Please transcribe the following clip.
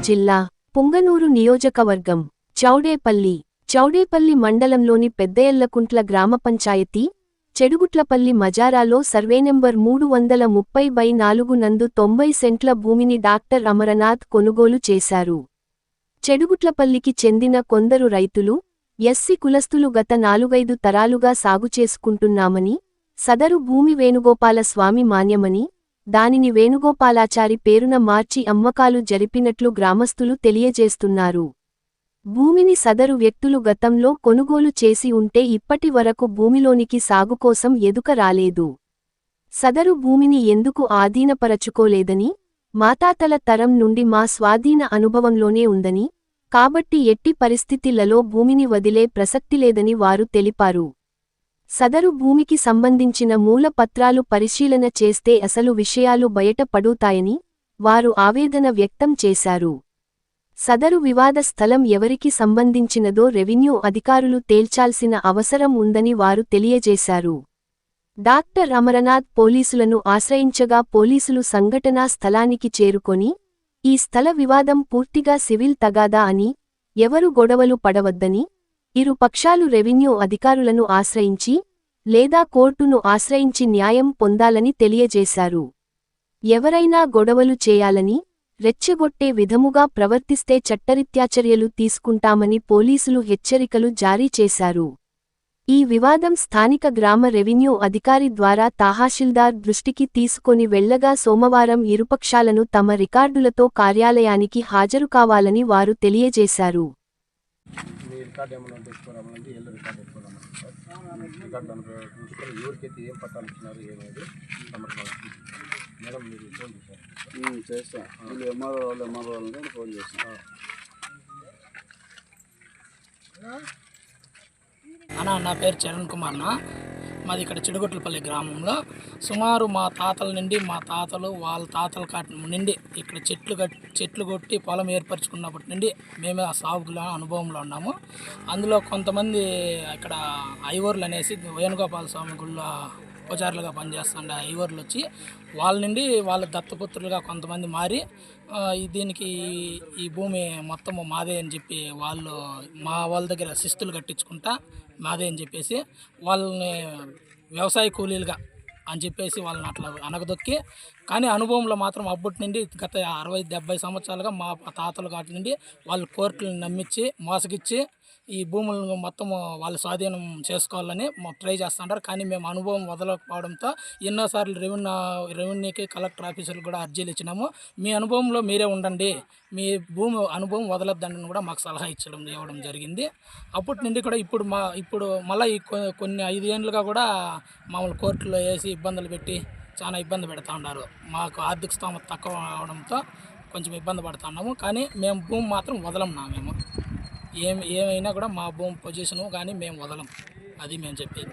జిల్లా పుంగనూరు నియోజకవర్గం చౌడేపల్లి మండలంలోని పెద్దయల్లకుంట్ల గ్రామ పంచాయతీ చెడుగుట్లపల్లి మజారాలో సర్వే నెంబర్ 330/4 నందు 90 సెంట్ల భూమిని డాక్టర్ అమరనాథ్ కొనుగోలు చేశారు. చెడుగుట్లపల్లికి చెందిన కొందరు రైతులు, ఎస్సీ కులస్తులు గత 4-5 తరాలుగా సాగు చేసుకుంటున్నామని, సదరు భూమి వేణుగోపాల స్వామి మాన్యమని, దానిని వేణుగోపాలాచారి పేరున మార్చి అమ్మకాలు జరిపినట్లు గ్రామస్తులు తెలియజేస్తున్నారు. భూమిని సదరు వ్యక్తులు గతంలో కొనుగోలు చేసి ఉంటే ఇప్పటి వరకు భూమిలోనికి సాగుకోసం ఎదుక రాలేదు. సదరు భూమిని ఎందుకు ఆధీనపరచుకోలేదని, మాతాతల తరం నుండి మా స్వాధీన అనుభవంలోనే ఉందని, కాబట్టి ఎట్టి పరిస్థితిలలో భూమిని వదిలే ప్రసక్తిలేదని వారు తెలిపారు. సదరు భూమికి సంబంధించిన మూల పత్రాలు పరిశీలన చేస్తే అసలు విషయాలు బయట పడుతాయని వారు ఆవేదన వ్యక్తం చేశారు. సదరు వివాద స్థలం ఎవరికి సంబంధించినదో రెవెన్యూ అధికారులు తేల్చాల్సిన అవసరం ఉందని వారు తెలియజేశారు. డాక్టర్ అమరనాథ్ పోలీసులను ఆశ్రయించగా పోలీసులు సంఘటనా స్థలానికి చేరుకొని, ఈ స్థల వివాదం పూర్తిగా సివిల్ తగాదా అని, ఎవరు గొడవలు పడవద్దని, ఇరు పక్షాలు రెవెన్యూ అధికారులను ఆశ్రయించి, లేదా కోర్టును ఆశ్రయించి న్యాయం పొందాలని తెలియజేశారు. ఎవరైనా గొడవలు చేయాలని, రెచ్చగొట్టే విధముగా ప్రవర్తిస్తే చట్టరీత్యా చర్యలు తీసుకుంటామని పోలీసులు హెచ్చరికలు జారీ చేశారు. ఈ వివాదం స్థానిక గ్రామ రెవెన్యూ అధికారి ద్వారా తహసీల్దార్ దృష్టికి తీసుకొని వెళ్లగా సోమవారం ఇరుపక్షాలను తమ రికార్డులతో కార్యాలయానికి హాజరు కావాలని వారు తెలియజేశారు. నా పేరు చరణ్ కుమార్. మాది ఇక్కడ చెడుగుట్లపల్లి గ్రామంలో సుమారు మా తాతల నుండి మా తాతలు వాళ్ళ తాతల కాటి నుండి ఇక్కడ చెట్లు కొట్టి పొలం ఏర్పరచుకున్నప్పటి నుండి మేమే ఆ సాగుల అనుభవంలో ఉన్నాము. అందులో కొంతమంది ఇక్కడ ఐవర్లు అనేసి వేణుగోపాల స్వామి గుళ్ళ పూజారులుగా పనిచేస్తుండే ఐవర్లు వచ్చి వాళ్ళ నుండి వాళ్ళ దత్తపుత్రులుగా కొంతమంది మారి దీనికి ఈ భూమి మొత్తము మాదే అని చెప్పి వాళ్ళు మా వాళ్ళ దగ్గర శిస్తులు కట్టించుకుంటా మాదే అని చెప్పేసి వాళ్ళని వ్యవసాయ కూలీలుగా అని చెప్పేసి వాళ్ళని అట్లా అనగదొక్కి, కానీ అనుభవంలో మాత్రం అప్పటి నుండి గత 60-70 సంవత్సరాలుగా మా తాతలు కాటి నుండి వాళ్ళు కోర్టులను నమ్మించి మోసగిచ్చి ఈ భూములను మొత్తం వాళ్ళు స్వాధీనం చేసుకోవాలని ట్రై చేస్తుంటారు. కానీ మేము అనుభవం వదలకపోవడంతో ఎన్నోసార్లు రెవెన్యూకి కలెక్టర్ ఆఫీసర్లు కూడా అర్జీలు ఇచ్చినాము. మీ అనుభవంలో మీరే ఉండండి, మీ భూమి అనుభవం వదలొద్దని కూడా మాకు సలహా ఇవ్వడం జరిగింది. అప్పటి నుండి కూడా ఇప్పుడు మళ్ళీ ఈ కొన్ని 5 ఏళ్ళుగా కూడా మామూలు కోర్టులో వేసి ఇబ్బందులు పెట్టి చాలా ఇబ్బంది పెడతా ఉన్నారు. మాకు ఆర్థిక స్థోమత తక్కువ అవడంతో కొంచెం ఇబ్బంది పడుతున్నాము. కానీ మేము భూమి మాత్రం వదలము. మేము ఏమైనా కూడా మా భూమి పొజిషను కానీ మేము వదలం, అది మేము చెప్పేది.